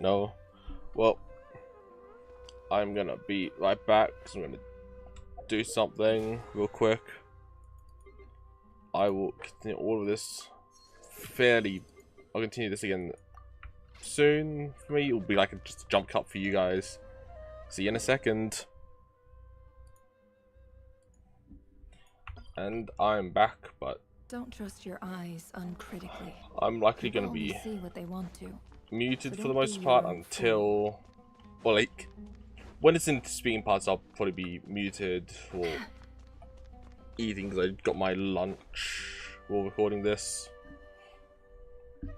No. Well, I'm gonna be right back because I'm gonna do something real quick. I will continue all of this fairly. I'll continue this again soon. For me, it'll be like just a jump cut for you guys. See you in a second. And I'm back, but don't trust your eyes uncritically. I'm likely People gonna only be see what they want to. muted So for the don't be most your part own until, well, like when it's in speaking parts, I'll probably be muted or eating because I got my lunch while recording this.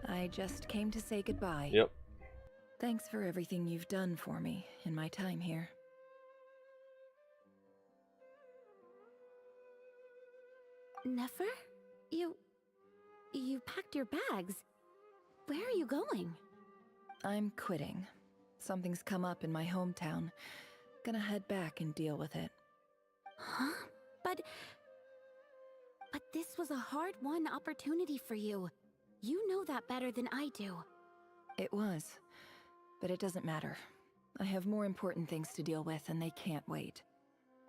I just came to say goodbye. Yep. Thanks for everything you've done for me in my time here. Nefer? You packed your bags. Where are you going? I'm quitting. Something's come up in my hometown. Gonna head back and deal with it. Huh? But this was a hard-won opportunity for you. You know that better than I do. It was. But it doesn't matter. I have more important things to deal with and they can't wait.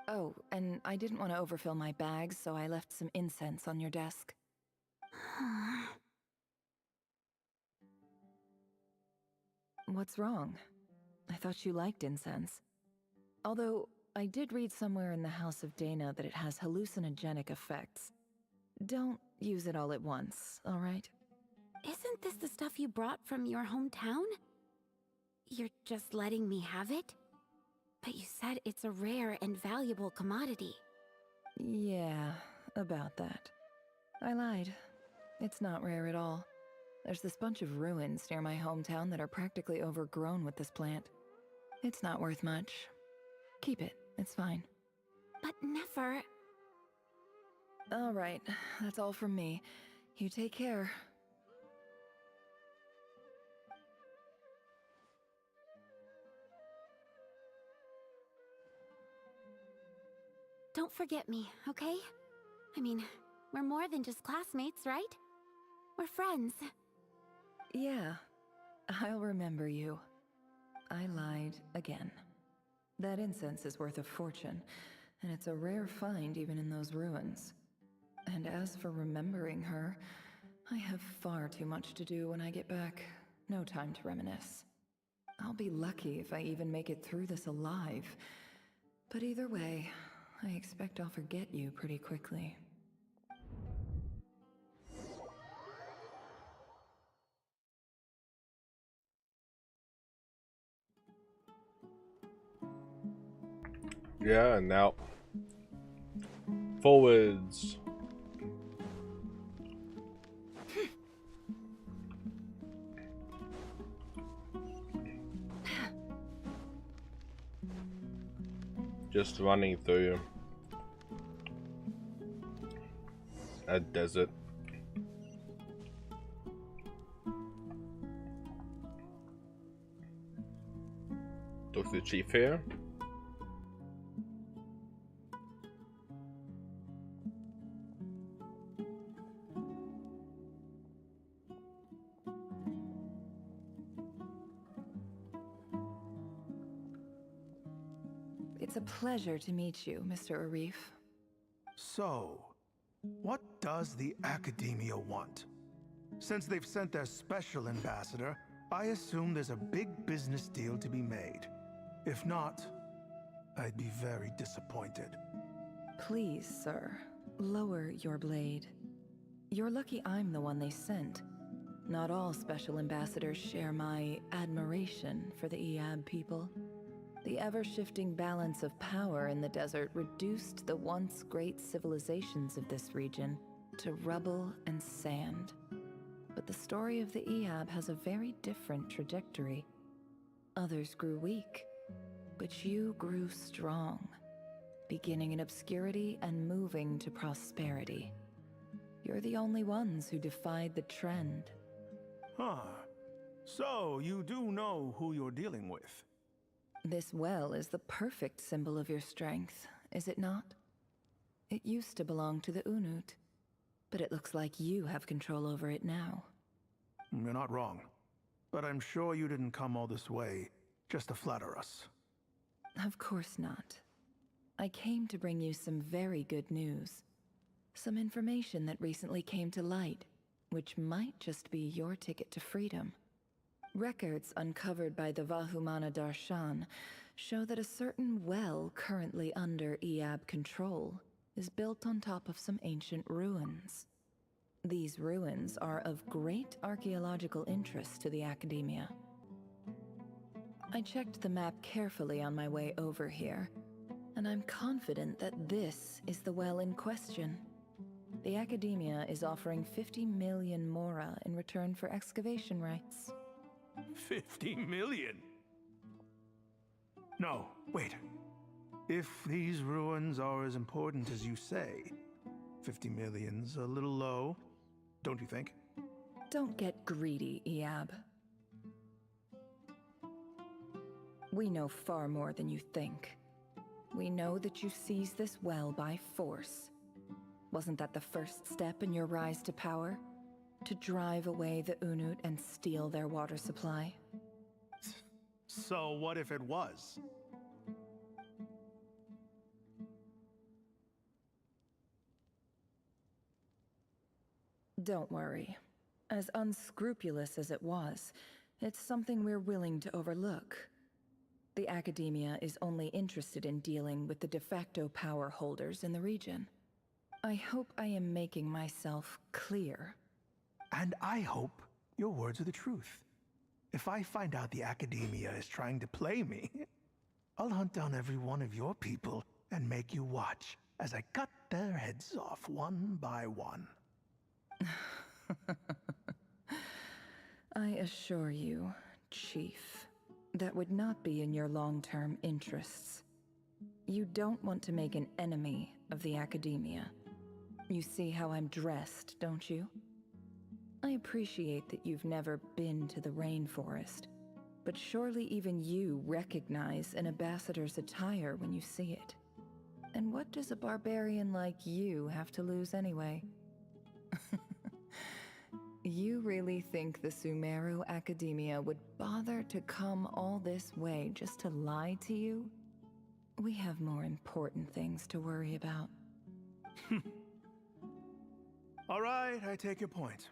Oh, and I didn't want to overfill my bags, so I left some incense on your desk. What's wrong? I thought you liked incense. Although, I did read somewhere in the House of Dana that it has hallucinogenic effects. Don't use it all at once, alright? Isn't this the stuff you brought from your hometown? You're just letting me have it? But you said it's a rare and valuable commodity. Yeah, about that. I lied. It's not rare at all. There's this bunch of ruins near my hometown that are practically overgrown with this plant. It's not worth much. Keep it, it's fine. But Nefer... Alright, that's all from me. You take care. Don't forget me, okay? I mean, we're more than just classmates, right? We're friends. Yeah, I'll remember you. I lied again. That incense is worth a fortune, and it's a rare find even in those ruins. And as for remembering her, I have far too much to do when I get back. No time to reminisce. I'll be lucky if I even make it through this alive. But either way, I expect I'll forget you pretty quickly. Yeah, and now forwards. Just running through a desert. Talk to the chief here. It's a pleasure to meet you, Mr. Arif. So, what does the Academia want? Since they've sent their special ambassador, I assume there's a big business deal to be made. If not, I'd be very disappointed. Please, sir, lower your blade. You're lucky I'm the one they sent. Not all special ambassadors share my admiration for the Eab people. The ever-shifting balance of power in the desert reduced the once great civilizations of this region to rubble and sand. But the story of the Eab has a very different trajectory. Others grew weak, but you grew strong, beginning in obscurity and moving to prosperity. You're the only ones who defied the trend. Huh. So, you do know who you're dealing with? This well is the perfect symbol of your strength, is it not? It used to belong to the Unut, but it looks like you have control over it now. You're not wrong. but I'm sure you didn't come all this way just to flatter us. Of course not. I came to bring you some very good news. Some information that recently came to light, which might just be your ticket to freedom. Records uncovered by the Vahumana Darshan show that a certain well currently under EAB control is built on top of some ancient ruins. These ruins are of great archaeological interest to the Academia. I checked the map carefully on my way over here, and I'm confident that this is the well in question. The Academia is offering 50 million mora in return for excavation rights. 50 million? No, wait. If these ruins are as important as you say, 50 million's a little low, don't you think? Don't get greedy, EAB. We know far more than you think. We know that you seized this well by force. Wasn't that the first step in your rise to power? To drive away the Unut and steal their water supply? So what if it was? Don't worry. As unscrupulous as it was, it's something we're willing to overlook. The Academia is only interested in dealing with the de facto power holders in the region. I hope I am making myself clear. And I hope your words are the truth. If I find out the Academia is trying to play me, I'll hunt down every one of your people and make you watch as I cut their heads off one by one. I assure you, Chief, that would not be in your long-term interests. You don't want to make an enemy of the Academia. You see how I'm dressed, don't you? I appreciate that you've never been to the rainforest, but surely even you recognize an ambassador's attire when you see it. And what does a barbarian like you have to lose anyway? You really think the Sumeru Academia would bother to come all this way just to lie to you? We have more important things to worry about. All right, I take your point.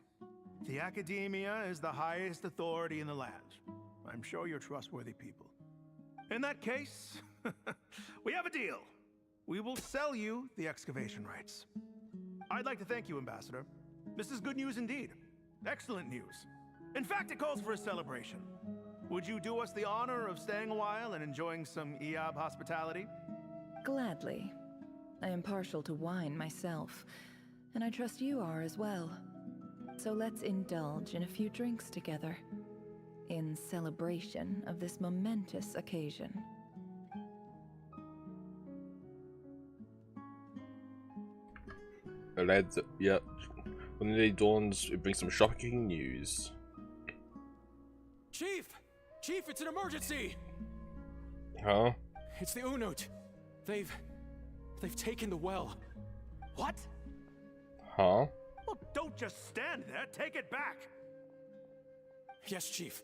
The Academia is the highest authority in the land. I'm sure you're trustworthy people. In that case, we have a deal. We will sell you the excavation rights. I'd like to thank you, Ambassador. This is good news indeed. Excellent news. In fact, it calls for a celebration. Would you do us the honor of staying a while and enjoying some EAB hospitality? Gladly. I am partial to wine myself, and I trust you are as well. So let's indulge in a few drinks together, in celebration of this momentous occasion. Yep. When the day dawns, it brings some shocking news. Chief! Chief, it's an emergency! Huh? It's the Unut. They've taken the well. What? Huh? Well, don't just stand there. Take it back. Yes, Chief.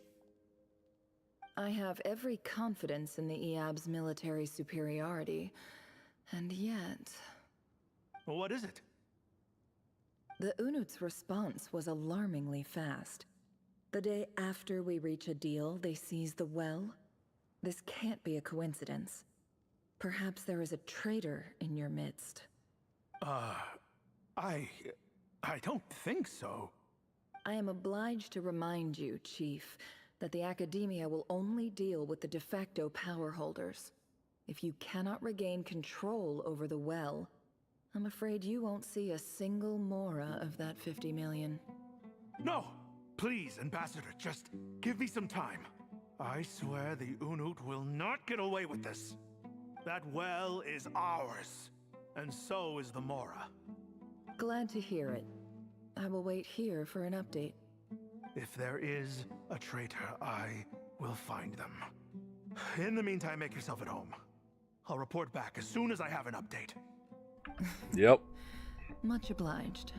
I have every confidence in the EAB's military superiority, and yet... Well, what is it? The Unut's response was alarmingly fast. The day after we reach a deal, they seize the well. This can't be a coincidence. Perhaps there is a traitor in your midst. I don't think so. I am obliged to remind you, Chief, that the Academia will only deal with the de facto power holders. If you cannot regain control over the well, I'm afraid you won't see a single mora of that 50 million. No! Please, Ambassador, just give me some time. I swear the Unut will not get away with this. That well is ours, and so is the mora. Glad to hear it. I will wait here for an update. If there is a traitor, I will find them. In the meantime, make yourself at home. I'll report back as soon as I have an update. Yep. Much obliged.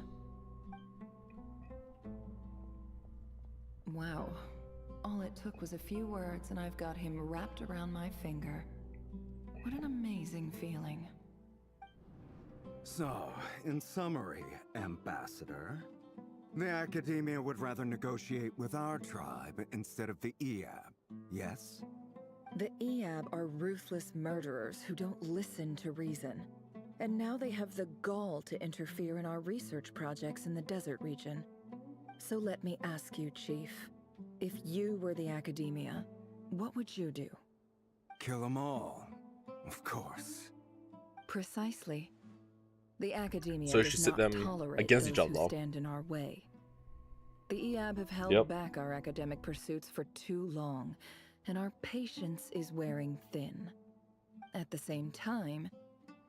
Wow. All it took was a few words and I've got him wrapped around my finger. What an amazing feeling. So, in summary, Ambassador, the Academia would rather negotiate with our tribe instead of the EAB, yes? The EAB are ruthless murderers who don't listen to reason. And now they have the gall to interfere in our research projects in the desert region. So let me ask you, Chief. If you were the Academia, what would you do? Kill them all, of course. Precisely. The Academia So does she sit not them tolerate against those each other. who stand in our way. The EAB have held Yep. back our academic pursuits for too long, and our patience is wearing thin. At the same time,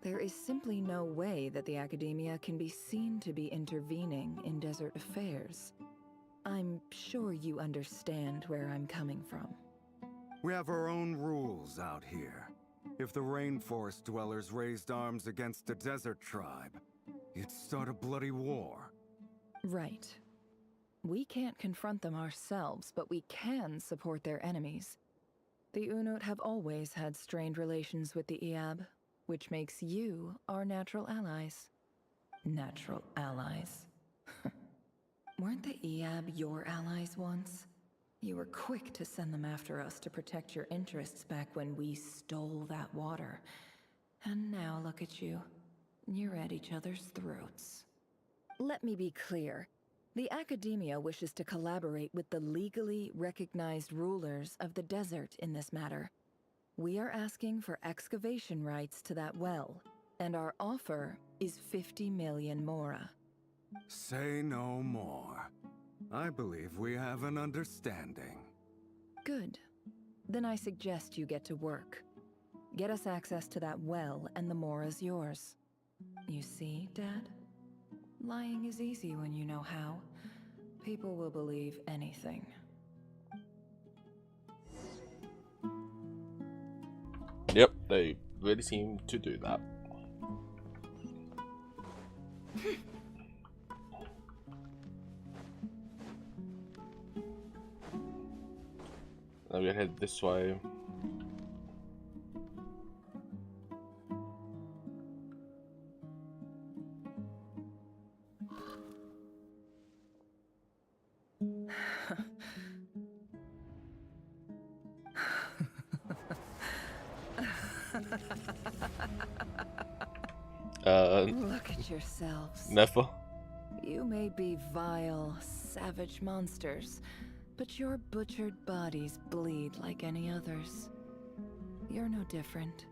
there is simply no way that the Academia can be seen to be intervening in desert affairs. I'm sure you understand where I'm coming from. We have our own rules out here. If the rainforest dwellers raised arms against a desert tribe, you'd start a bloody war. Right. We can't confront them ourselves, but we can support their enemies. The Unut have always had strained relations with the EAB, which makes you our natural allies. Natural allies? Weren't the EAB your allies once? You were quick to send them after us to protect your interests back when we stole that water. And now look at you. You're at each other's throats. Let me be clear. The Academia wishes to collaborate with the legally recognized rulers of the desert in this matter. We are asking for excavation rights to that well, and our offer is 50 million mora. Say no more. I believe we have an understanding. Good. Then I suggest you get to work. Get us access to that well, and the mora's yours. You see, Dad? Lying is easy when you know how. People will believe anything. Yep, they really seem to do that. Now we're gonna head this way. Look at yourselves. Never. You may be vile, savage monsters, but your butchered bodies bleed like any others. You're no different.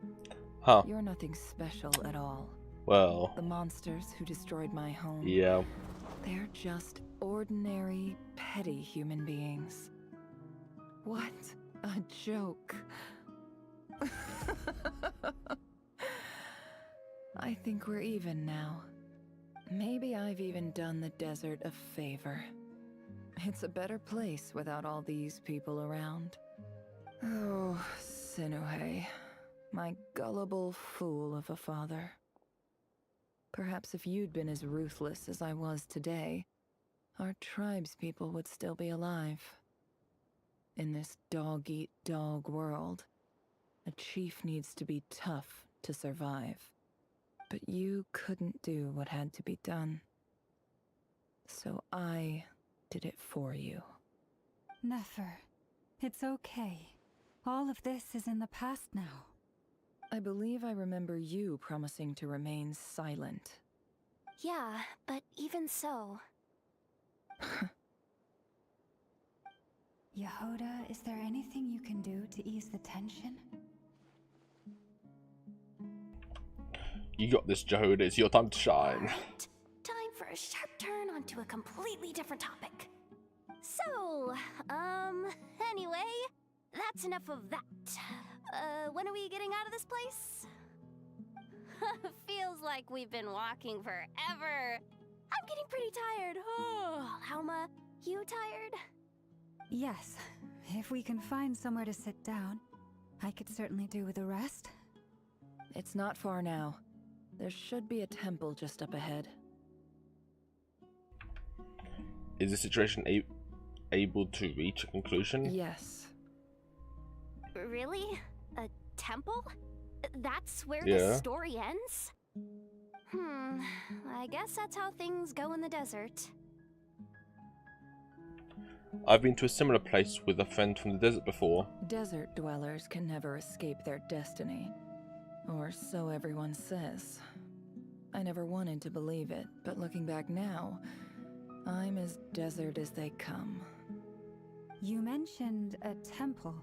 Huh. You're nothing special at all. Well. The monsters who destroyed my home. Yeah. They're just ordinary, petty human beings. What a joke. I think we're even now. Maybe I've even done the desert a favor. It's a better place without all these people around. Oh, Sinuhe, my gullible fool of a father. Perhaps if you'd been as ruthless as I was today, our tribespeople would still be alive. In this dog-eat-dog world, a chief needs to be tough to survive. But you couldn't do what had to be done. So I did it for you. Nefer, it's okay. All of this is in the past now. I believe I remember you promising to remain silent. Yeah, but even so... Yehoda, is there anything you can do to ease the tension? You got this, Jehoda. It's your time to shine. Alright, time for a sharp turn onto a completely different topic. So, anyway, that's enough of that. When are we getting out of this place? Feels like we've been walking forever. I'm getting pretty tired. Oh, Lauma, you tired? Yes. If we can find somewhere to sit down, I could certainly do with a rest. It's not far now. There should be a temple just up ahead. Is the situation able to reach a conclusion. Yes. Really? A temple? That's where Yeah. the story ends? I guess that's how things go in the desert. I've been to a similar place with a friend from the desert before. Desert dwellers can never escape their destiny. Or so everyone says. I never wanted to believe it, but looking back now, I'm as desert as they come. You mentioned a temple.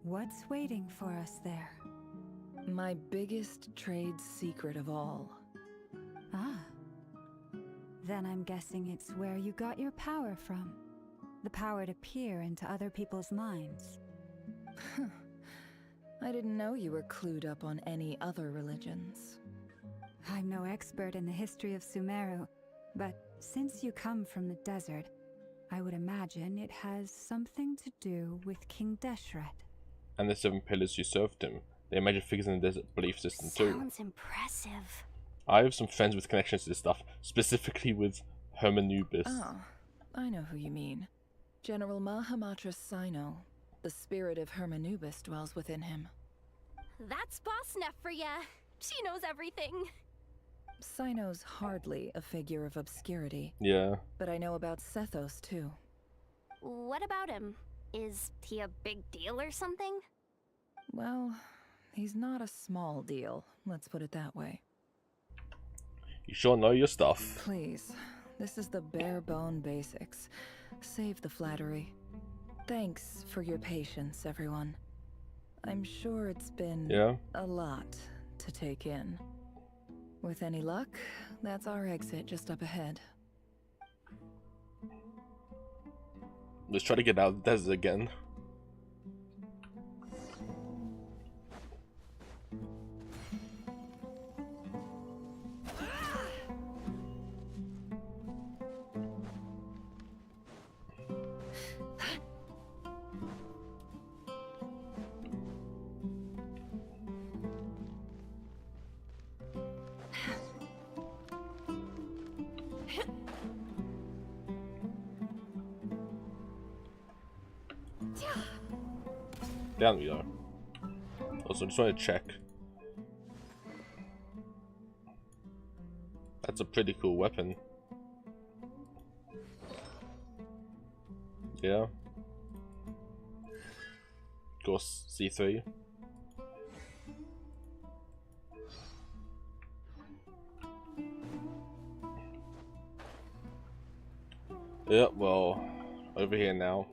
What's waiting for us there? My biggest trade secret of all. Ah. Then I'm guessing it's where you got your power from. The power to peer into other people's minds. I didn't know you were clued up on any other religions. I'm no expert in the history of Sumeru, but since you come from the desert, I would imagine it has something to do with King Deshret. And the 7 pillars who served him. They're major figures in the desert belief system too. Sounds impressive. I have some friends with connections to this stuff, specifically with Hermanubis. Oh, I know who you mean. General Mahamatra Sino. The spirit of Hermanubis dwells within him. That's Boss Neff for ya. She knows everything. Sino's hardly a figure of obscurity, Yeah. but I know about Sethos too. What about him? Is he a big deal or something? Well, he's not a small deal, let's put it that way. You sure know your stuff. Please, this is the bare bone basics. Save the flattery. Thanks for your patience, everyone. I'm sure it's been a lot to take in. With any luck, that's our exit just up ahead. Let's try to get out of the desert again. Down we go. Also, just want to check. That's a pretty cool weapon. Yeah. Of course, C3. Yeah, well, over here now.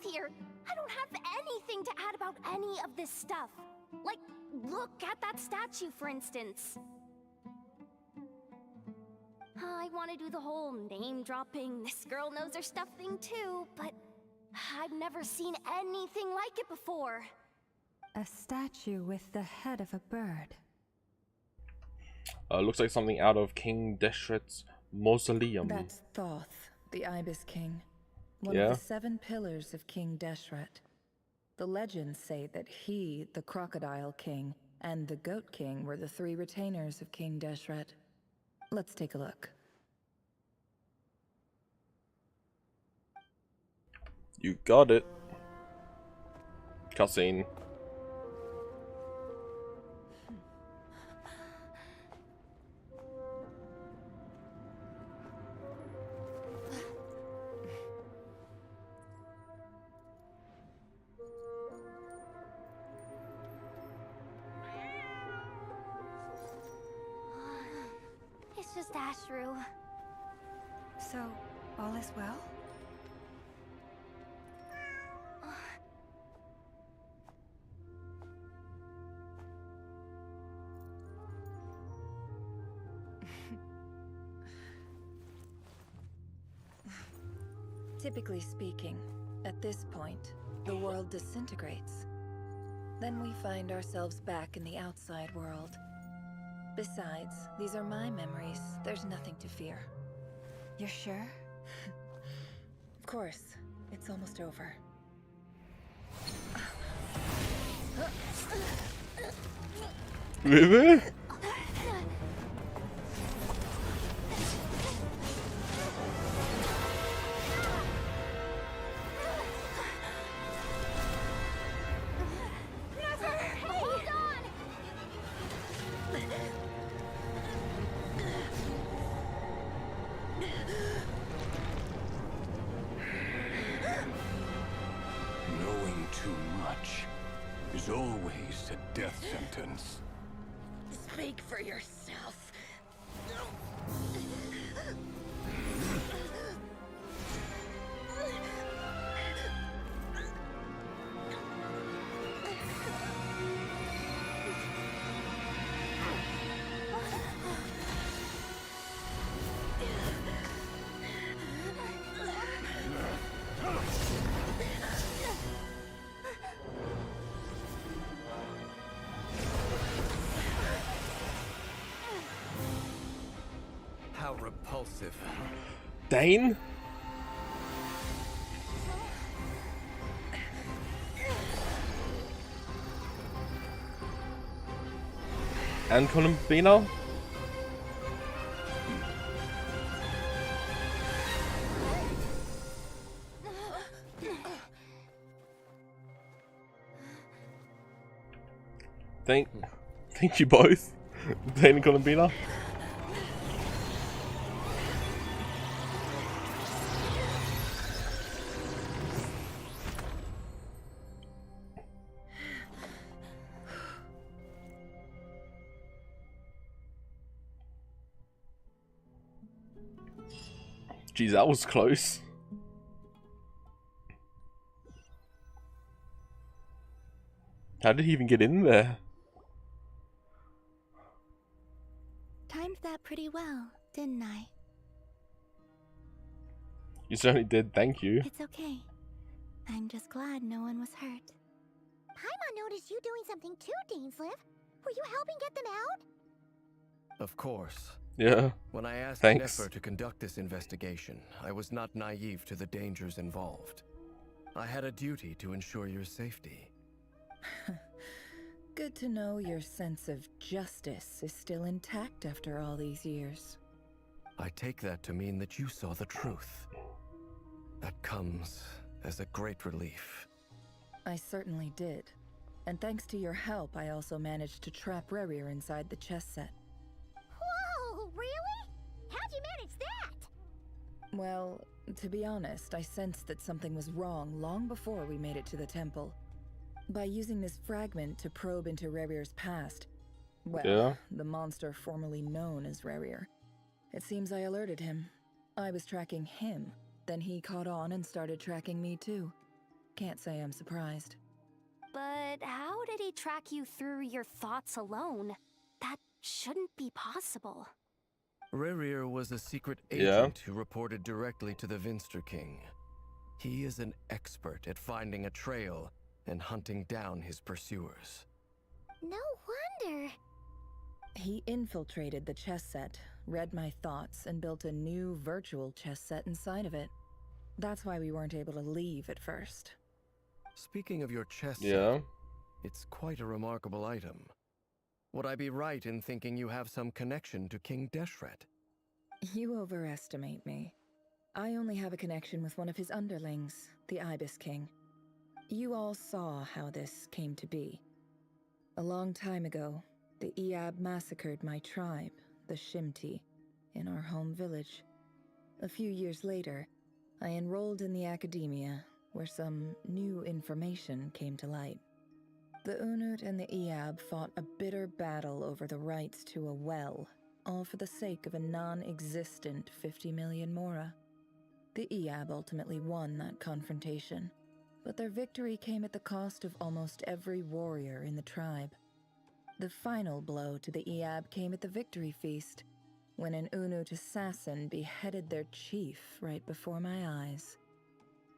Here, I don't have anything to add about any of this stuff. Like, look at that statue, for instance. I want to do the whole name-dropping, this girl knows her stuff thing too, but I've never seen anything like it before. A statue with the head of a bird. Looks like something out of King Deshret's mausoleum. That's Thoth, the Ibis King. One of the 7 pillars of King Deshret. The legends say that he, the Crocodile King, and the Goat King were the 3 retainers of King Deshret. Let's take a look. You got it. Cutscene. It's just Ashru. So, all is well? Typically speaking, at this point, the world disintegrates. Then we find ourselves back in the outside world. Besides, these are my memories. There's nothing to fear. You're sure? Of course. It's almost over. Really? Knowing too much is always a death sentence. Speak for yourself. How repulsive. Dane? And Columbino? Thank you both. Dane and Columbino. Geez, that was close. How did he even get in there? Timed that pretty well, didn't I? You certainly did, thank you. It's okay. I'm just glad no one was hurt. Paimon noticed you doing something too, Dainsleif. Were you helping get them out? Of course. Yeah. When I asked Thanks. Nefer to conduct this investigation, I was not naive to the dangers involved. I had a duty to ensure your safety. Good to know your sense of justice is still intact after all these years. I take that to mean that you saw the truth. That comes as a great relief. I certainly did. And thanks to your help, I also managed to trap Rerir inside the chess set. Whoa, really? How'd you manage that? Well, to be honest, I sensed that something was wrong long before we made it to the temple. By using this fragment to probe into Rerir's past, well, Yeah. the monster formerly known as Rerir, it seems I alerted him. I was tracking him, then he caught on and started tracking me too. Can't say I'm surprised. But how did he track you through your thoughts alone? That shouldn't be possible. Rerir was a secret Yeah. agent who reported directly to the Vinster King. He is an expert at finding a trail and hunting down his pursuers. No wonder. He infiltrated the chess set, read my thoughts, and built a new virtual chess set inside of it. That's why we weren't able to leave at first. Speaking of your chess Yeah. set, it's quite a remarkable item. Would I be right in thinking you have some connection to King Deshret? You overestimate me. I only have a connection with one of his underlings, the Ibis King. You all saw how this came to be. A long time ago, the Eab massacred my tribe, the Shimti, in our home village. A few years later, I enrolled in the academia, where some new information came to light. The Unut and the Eab fought a bitter battle over the rights to a well, all for the sake of a non-existent 50 million Mora. The Eab ultimately won that confrontation, but their victory came at the cost of almost every warrior in the tribe. The final blow to the Eab came at the victory feast, when an Unut assassin beheaded their chief right before my eyes.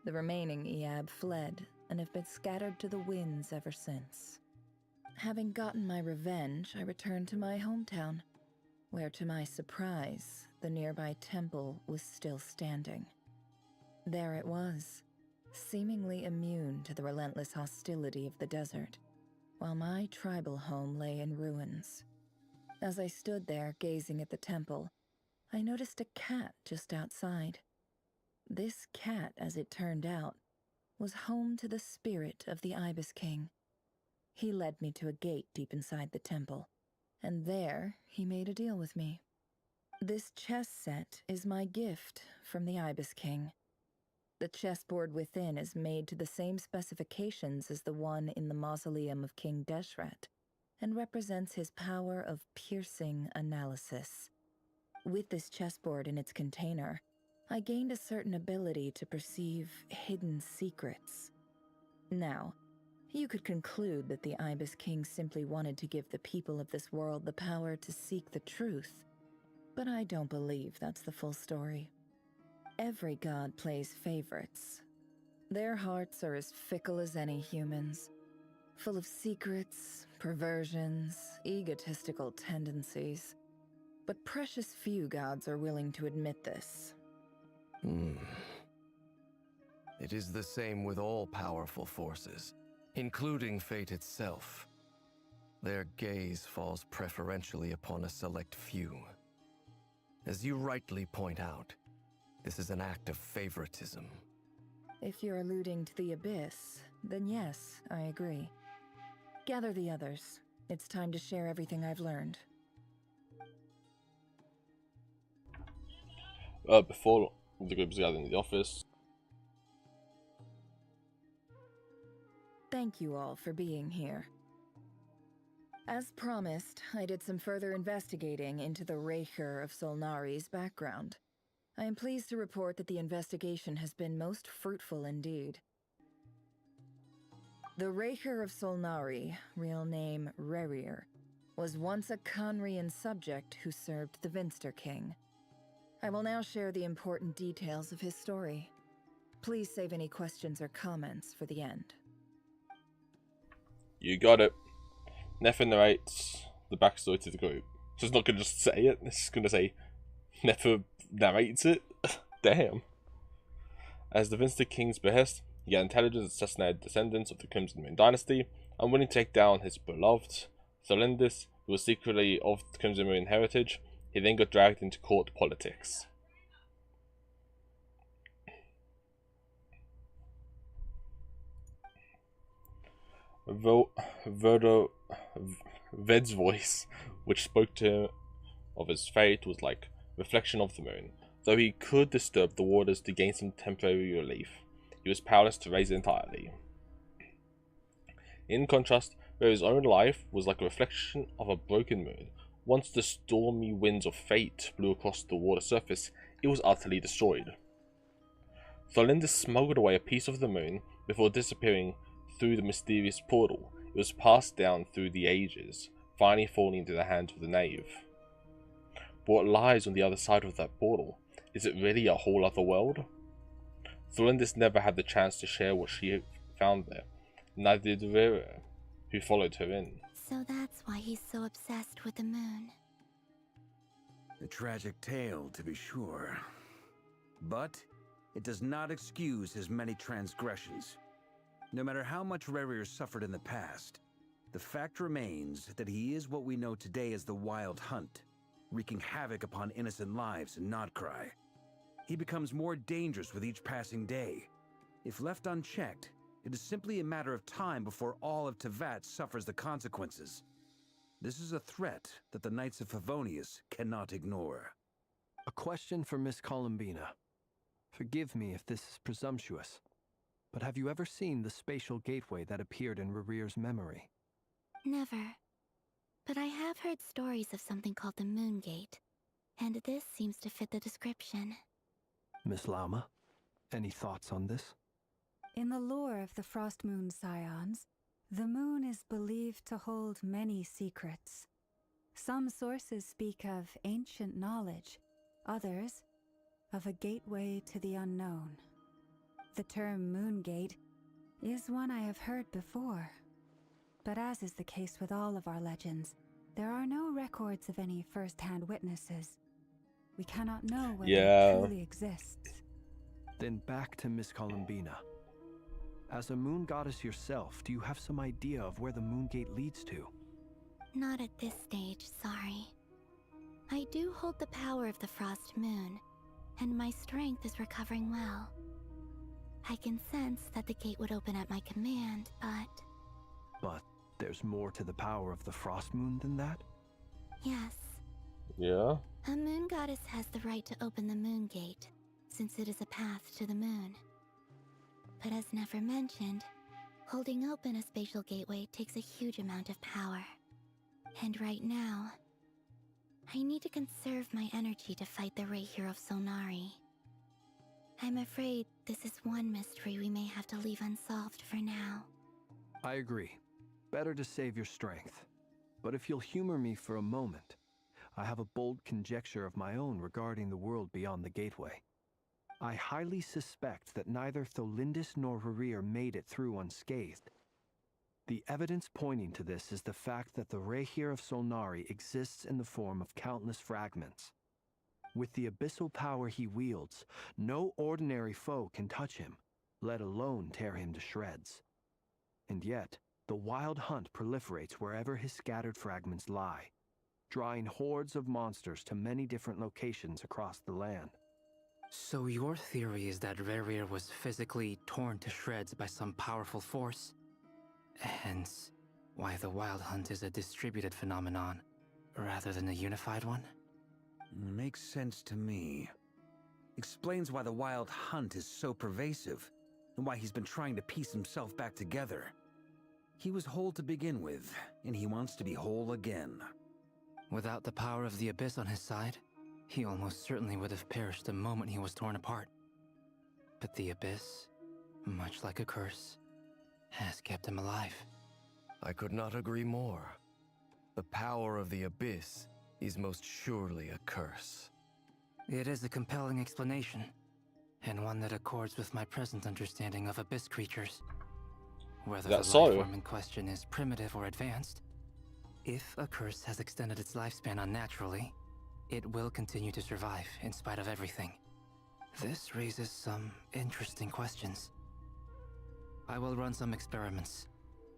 The remaining Eab fled and have been scattered to the winds ever since. Having gotten my revenge, I returned to my hometown, where to my surprise, the nearby temple was still standing. There it was, seemingly immune to the relentless hostility of the desert, while my tribal home lay in ruins. As I stood there gazing at the temple, I noticed a cat just outside. This cat, as it turned out, was home to the spirit of the Ibis King. He led me to a gate deep inside the temple, and there he made a deal with me. This chess set is my gift from the Ibis King. The chessboard within is made to the same specifications as the one in the mausoleum of King Deshret, and represents his power of piercing analysis. With this chessboard in its container, I gained a certain ability to perceive hidden secrets. Now, you could conclude that the Ibis King simply wanted to give the people of this world the power to seek the truth, but I don't believe that's the full story. Every god plays favorites. Their hearts are as fickle as any human's, full of secrets, perversions, egotistical tendencies. But precious few gods are willing to admit this. It is the same with all powerful forces, including fate itself. Their gaze falls preferentially upon a select few. As you rightly point out, this is an act of favoritism. If you're alluding to the Abyss, then yes, I agree. Gather the others. It's time to share everything I've learned. Before the group was gathered in the office. Thank you all for being here. As promised, I did some further investigating into the Raker of Solnari's background. I am pleased to report that the investigation has been most fruitful indeed. The Raker of Solnari, real name Rerir, was once a Khanrian subject who served the Vinster King. I will now share the important details of his story. Please save any questions or comments for the end. You got it. Nefer narrates the backstory to the group. So it's not going to just say it, it's going to say Nefer narrates it. Damn. As the Vinster King's behest, he got intelligence assassinated descendants of the Crimson Moon dynasty, and willing to take down his beloved Tholendis, who was secretly of the Crimson Moon heritage. He then got dragged into court politics. Ved's voice, which spoke to him of his fate, was like reflection of the moon. Though he could disturb the waters to gain some temporary relief, he was powerless to raise it entirely. In contrast, where his own life was like a reflection of a broken moon, once the stormy winds of fate blew across the water surface, it was utterly destroyed. Tholendis smuggled away a piece of the moon before disappearing through the mysterious portal. It was passed down through the ages, finally falling into the hands of the knave. But what lies on the other side of that portal? Is it really a whole other world? Tholendis never had the chance to share what she found there. Neither did Rerir, who followed her in. So that's why he's so obsessed with the moon. A tragic tale, to be sure. But it does not excuse his many transgressions. No matter how much Rerir suffered in the past, the fact remains that he is what we know today as the Wild Hunt, wreaking havoc upon innocent lives in Nod-Krai. He becomes more dangerous with each passing day. If left unchecked, it is simply a matter of time before all of Tevat suffers the consequences. This is a threat that the Knights of Favonius cannot ignore. A question for Miss Columbina. Forgive me if this is presumptuous, but have you ever seen the spatial gateway that appeared in Rerir's memory? Never. But I have heard stories of something called the Moon Gate, and this seems to fit the description. Miss Lama, any thoughts on this? In the lore of the Frost Moon Scions, the moon is believed to hold many secrets. Some sources speak of ancient knowledge, others of a gateway to the unknown. The term Moon Gate is one I have heard before. But as is the case with all of our legends, there are no records of any first-hand witnesses. We cannot know whether it truly exists. Then back to Miss Columbina. As a moon goddess yourself, do you have some idea of where the moon gate leads to? Not at this stage, sorry. I do hold the power of the Frost Moon, and my strength is recovering well. I can sense that the gate would open at my command, but... But there's more to the power of the Frost Moon than that? Yes. Yeah? A moon goddess has the right to open the moon gate, since it is a path to the moon. But as Nefer mentioned, holding open a spatial gateway takes a huge amount of power. And right now, I need to conserve my energy to fight the Rayhir of Solnari. I'm afraid this is one mystery we may have to leave unsolved for now. I agree. Better to save your strength. But if you'll humor me for a moment, I have a bold conjecture of my own regarding the world beyond the gateway. I highly suspect that neither Tholindis nor Rerir made it through unscathed. The evidence pointing to this is the fact that the Rayhir of Solnari exists in the form of countless fragments. With the abyssal power he wields, no ordinary foe can touch him, let alone tear him to shreds. And yet, the wild hunt proliferates wherever his scattered fragments lie, drawing hordes of monsters to many different locations across the land. So your theory is that Rerir was physically torn to shreds by some powerful force? Hence, why the wild hunt is a distributed phenomenon, rather than a unified one? Makes sense to me. Explains why the wild hunt is so pervasive, and why he's been trying to piece himself back together. He was whole to begin with, and he wants to be whole again. Without the power of the Abyss on his side, he almost certainly would have perished the moment he was torn apart. But the Abyss, much like a curse, has kept him alive. I could not agree more. The power of the Abyss is most surely a curse. It is a compelling explanation, and one that accords with my present understanding of Abyss creatures. Whether the life form in question is primitive or advanced, if a curse has extended its lifespan unnaturally, it will continue to survive in spite of everything. This raises some interesting questions. I will run some experiments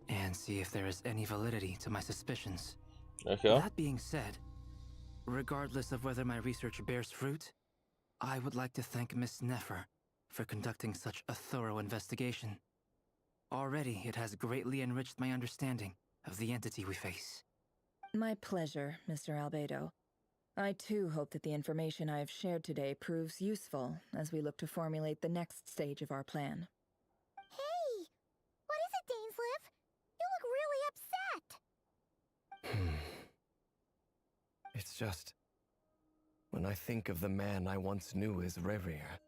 and see if there is any validity to my suspicions. Okay. That being said, regardless of whether my research bears fruit, I would like to thank Miss Nefer for conducting such a thorough investigation. Already, it has greatly enriched my understanding of the entity we face. My pleasure, Mr. Albedo. I too hope that the information I have shared today proves useful as we look to formulate the next stage of our plan. Hey! What is it, Dainsleif? You look really upset! It's just... when I think of the man I once knew as Rerir,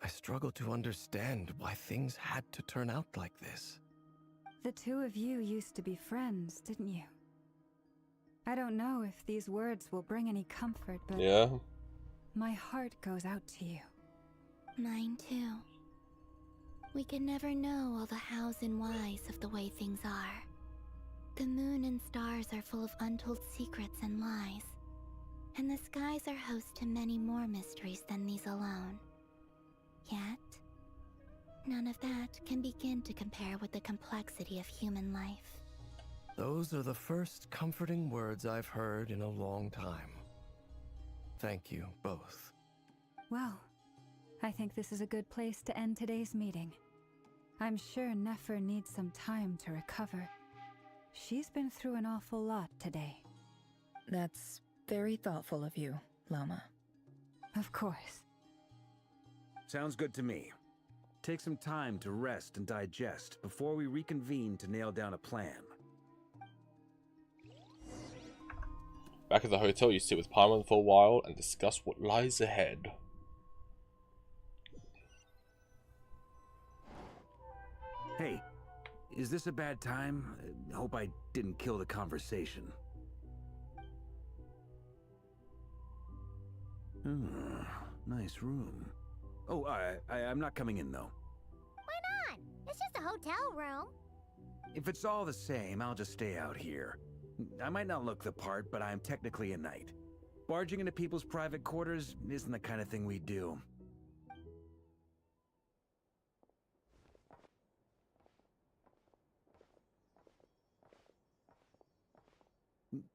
I struggle to understand why things had to turn out like this. The two of you used to be friends, didn't you? I don't know if these words will bring any comfort, but... Yeah? My heart goes out to you. Mine too. We can never know all the hows and whys of the way things are. The moon and stars are full of untold secrets and lies. And the skies are host to many more mysteries than these alone. Yet, none of that can begin to compare with the complexity of human life. Those are the first comforting words I've heard in a long time. Thank you, both. Well, I think this is a good place to end today's meeting. I'm sure Nefer needs some time to recover. She's been through an awful lot today. That's very thoughtful of you, Lama. Of course. Sounds good to me. Take some time to rest and digest before we reconvene to nail down a plan. Back at the hotel, you sit with Paimon for a while and discuss what lies ahead. Hey, is this a bad time? Hope I didn't kill the conversation. Nice room. Oh, I'm not coming in, though. Why not? It's just a hotel room. If it's all the same, I'll just stay out here. I might not look the part, but I'm technically a knight. Barging into people's private quarters isn't the kind of thing we do.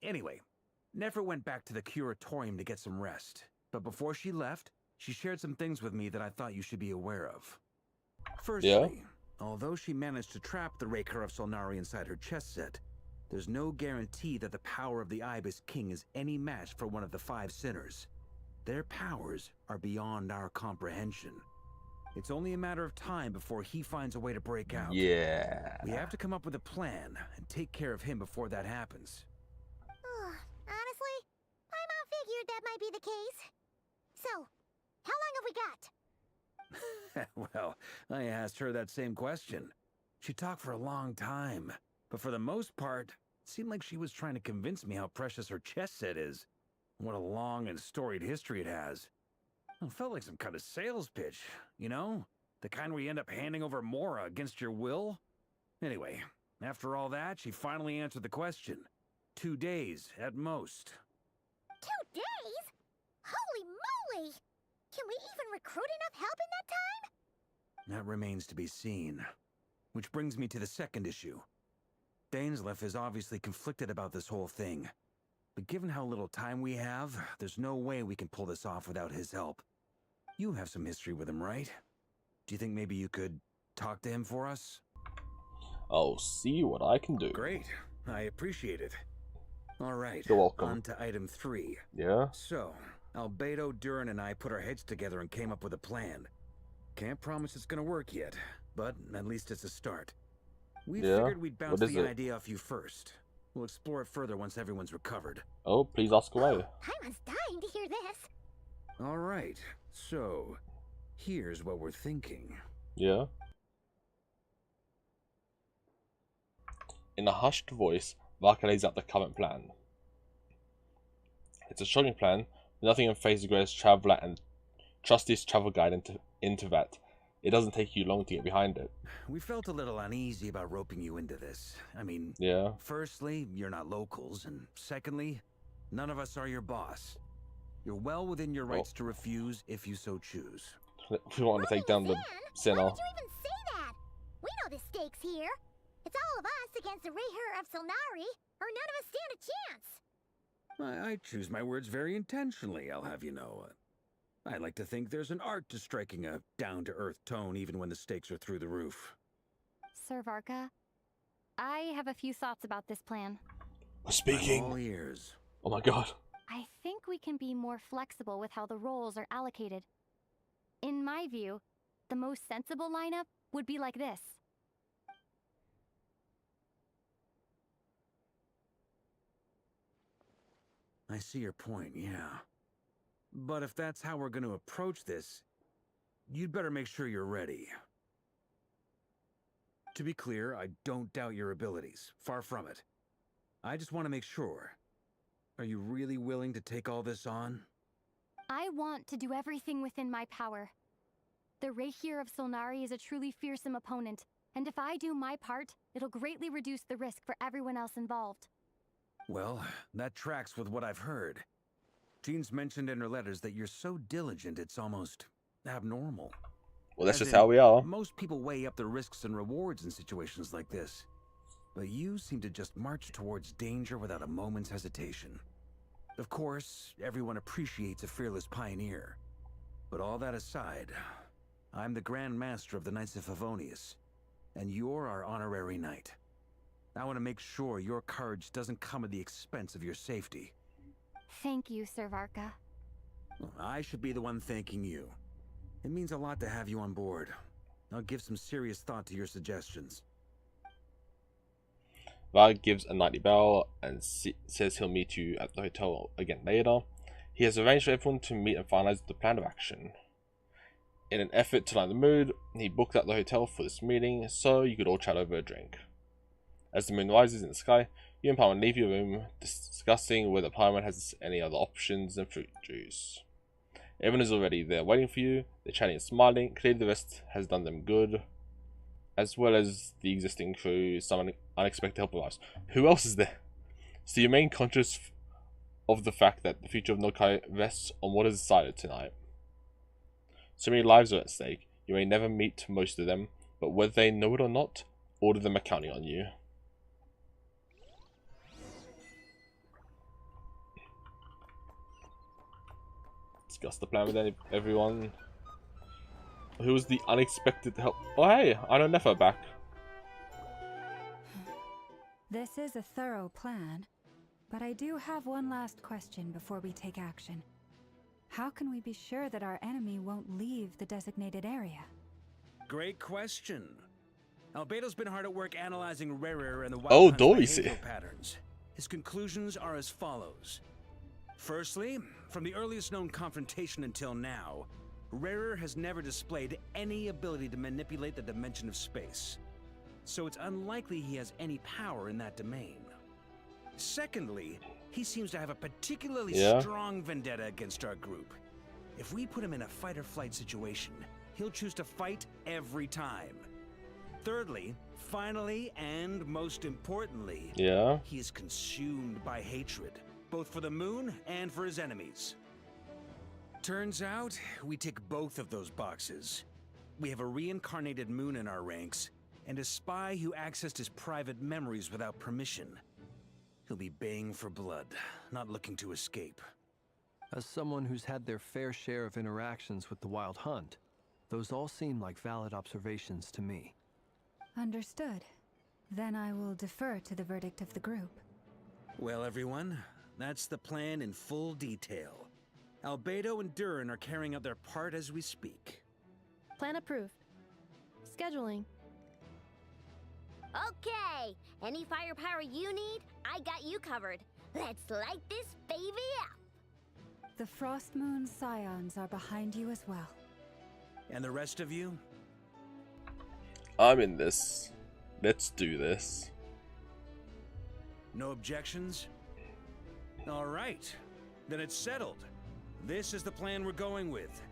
Anyway, Nefer went back to the curatorium to get some rest. But before she left, she shared some things with me that I thought you should be aware of. Firstly, although she managed to trap the Raker of Solnari inside her chest set, there's no guarantee that the power of the Ibis King is any match for one of the 5 sinners. Their powers are beyond our comprehension. It's only a matter of time before he finds a way to break out. Yeah. We have to come up with a plan and take care of him before that happens. Honestly, my mom figured that might be the case. So, how long have we got? Well, I asked her that same question. She talked for a long time, but for the most part, it seemed like she was trying to convince me how precious her chess set is. What a long and storied history it has. It felt like some kind of sales pitch, you know? The kind where you end up handing over Mora against your will. Anyway, after all that, she finally answered the question. 2 days, at most. 2 days? Holy moly! Can we even recruit enough help in that time? That remains to be seen. Which brings me to the second issue. Dainsleif is obviously conflicted about this whole thing. But given how little time we have, there's no way we can pull this off without his help. You have some history with him, right? Do you think maybe you could talk to him for us? I'll see what I can do. Great. I appreciate it. All right. You're welcome. On to item 3. Yeah? So, Albedo, Durin, and I put our heads together and came up with a plan. Can't promise it's gonna work yet, but at least it's a start. We figured we'd bounce the idea off you first. We'll explore it further once everyone's recovered. Oh, please ask away. Paimon's dying to hear this. All right. So, here's what we're thinking. Yeah? In a hushed voice, Varka lays out the current plan. It's a shocking plan, but nothing in face of greatest traveler and trustiest travel guide into that. It doesn't take you long to get behind it. We felt a little uneasy about roping you into this. I mean, firstly, you're not locals, and secondly, none of us are your boss. You're well within your rights to refuse if you so choose. We want to take down the sinner. Why would you even say that? We know the stakes here. It's all of us against the Raher of Solnari, or none of us stand a chance. I choose my words very intentionally, I'll have you know. I like to think there's an art to striking a down-to-earth tone even when the stakes are through the roof. Sir Varka, I have a few thoughts about this plan. We're speaking. I'm all ears. Oh my god. I think we can be more flexible with how the roles are allocated. In my view, the most sensible lineup would be like this. I see your point, yeah. But if that's how we're going to approach this, you'd better make sure you're ready. To be clear, I don't doubt your abilities. Far from it. I just want to make sure. Are you really willing to take all this on? I want to do everything within my power. The Raher of Solnari is a truly fearsome opponent, and if I do my part, it'll greatly reduce the risk for everyone else involved. Well, that tracks with what I've heard. Jean's mentioned in her letters that you're so diligent it's almost abnormal. Well, that's just how we are. Most people weigh up the risks and rewards in situations like this. But you seem to just march towards danger without a moment's hesitation. Of course, everyone appreciates a fearless pioneer. But all that aside, I'm the Grand Master of the Knights of Favonius, and you're our honorary knight. I want to make sure your courage doesn't come at the expense of your safety. Thank you, Sir Varka. I should be the one thanking you. It means a lot to have you on board. I'll give some serious thought to your suggestions. Varg gives a nightly bell and says he'll meet you at the hotel again later. He has arranged for everyone to meet and finalize the plan of action. In an effort to lighten the mood, he booked out the hotel for this meeting so you could all chat over a drink. As the moon rises in the sky, you and Paimon leave your room, discussing whether Paimon has any other options than fruit juice. Everyone is already there waiting for you. They're chatting and smiling. Clearly the rest has done them good, as well as the existing crew. Some unexpected help arrives. Who else is there? So you remain conscious of the fact that the future of Nod-Krai rests on what is decided tonight. So many lives are at stake. You may never meet most of them, but whether they know it or not, all of them are counting on you. Discuss the plan with everyone. Who was the unexpected help? Oh hey, I know Nefer back. This is a thorough plan, but I do have one last question before we take action. How can we be sure that our enemy won't leave the designated area? Great question. Albedo's been hard at work analyzing Rarer and the Wild Hunt's behavioral patterns. His conclusions are as follows. Firstly, from the earliest known confrontation until now, Rarer has never displayed any ability to manipulate the dimension of space. So it's unlikely he has any power in that domain. Secondly, he seems to have a particularly strong vendetta against our group. If we put him in a fight-or-flight situation, he'll choose to fight every time. Thirdly, finally, and most importantly, he is consumed by hatred, both for the moon and for his enemies. Turns out, we tick both of those boxes. We have a reincarnated moon in our ranks, and a spy who accessed his private memories without permission. He'll be baying for blood, not looking to escape. As someone who's had their fair share of interactions with the Wild Hunt, those all seem like valid observations to me. Understood. Then I will defer to the verdict of the group. Well, everyone, that's the plan in full detail. Albedo and Durin are carrying out their part as we speak. Plan approved. Scheduling. Okay, any firepower you need, I got you covered. Let's light this baby up. The Frost Moon Scions are behind you as well. And the rest of you? I'm in this. Let's do this. No objections? All right, then it's settled. This is the plan we're going with.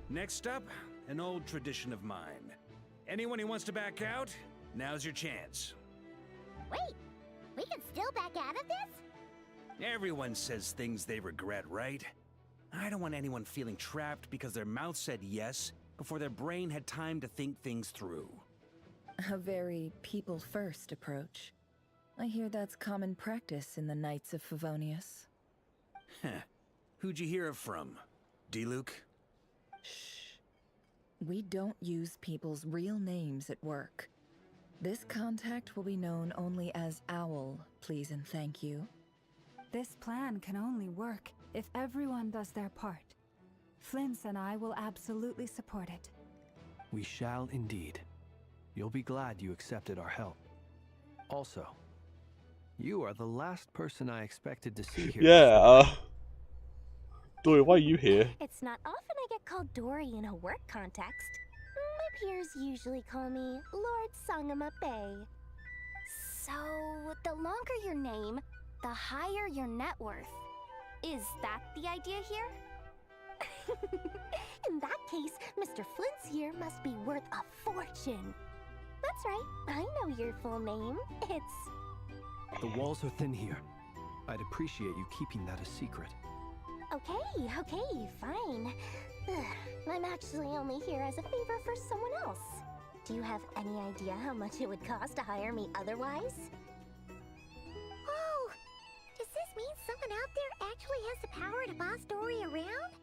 Next up, an old tradition of mine. Anyone who wants to back out, now's your chance. Wait, we can still back out of this? Everyone says things they regret, right? I don't want anyone feeling trapped because their mouth said yes before their brain had time to think things through. A very people-first approach. I hear that's common practice in the Knights of Favonius. Heh. Who'd you hear it from? D-Luke? Shh. We don't use people's real names at work. This contact will be known only as Owl, please and thank you. This plan can only work if everyone does their part. Flint's and I will absolutely support it. We shall indeed. You'll be glad you accepted our help. Also, you are the last person I expected to see here. Dory, why are you here? It's not often I get called Dory in a work context. My peers usually call me Lord Sangamabe. So, the longer your name, the higher your net worth. Is that the idea here? In that case, Mr. Flint's here must be worth a fortune. That's right, I know your full name. It's... The walls are thin here. I'd appreciate you keeping that a secret. Okay, fine. I'm actually only here as a favor for someone else. Do you have any idea how much it would cost to hire me otherwise? Oh! Does this mean someone out there actually has the power to boss Dory around?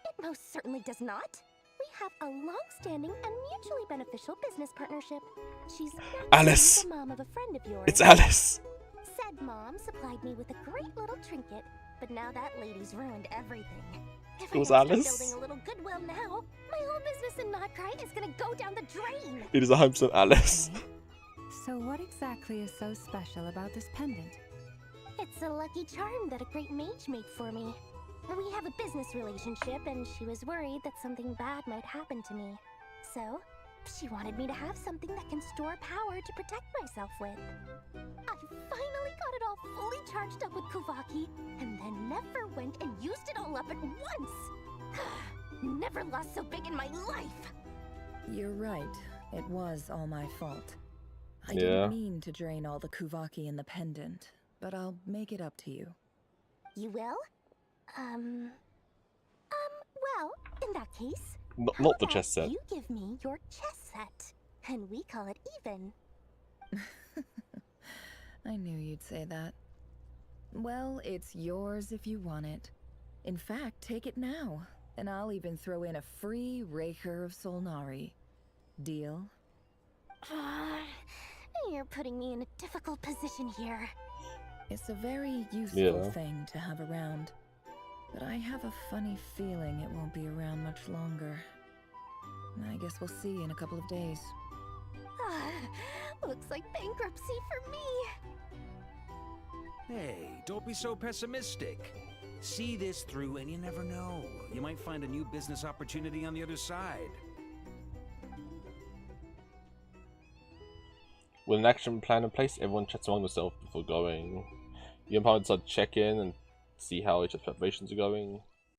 It most certainly does not. We have a long-standing and mutually beneficial business partnership. She's Alice. The mom of a friend of yours. It's Alice. Said mom supplied me with a great little trinket, but now that lady's ruined everything. If It was I don't Alice. start building a little goodwill now, my whole business in Nod-Krai is gonna go down the drain. It is 100% Alice. So what exactly is so special about this pendant? It's a lucky charm that a great mage made for me. We have a business relationship, and she was worried that something bad might happen to me. So, she wanted me to have something that can store power to protect myself with. I finally got it all fully charged up with Kuvaki, and then never went and used it all up at once! Never lost so big in my life! You're right. It was all my fault. I didn't mean to drain all the Kuvaki in the pendant, but I'll make it up to you. You will? Well, in that case... Not the chess set. You give me your chess set, and we call it even. I knew you'd say that. Well, it's yours if you want it. In fact, take it now. And I'll even throw in a free Raker of Solnari. Deal? You're putting me in a difficult position here. It's a very useful thing to have around. But I have a funny feeling it won't be around much longer. I guess we'll see in a couple of days. Looks like bankruptcy for me. Hey, don't be so pessimistic. See this through and you never know. You might find a new business opportunity on the other side. With an action plan in place, everyone chats among themselves before going. You empowered to check in and see how each other's preparations are going.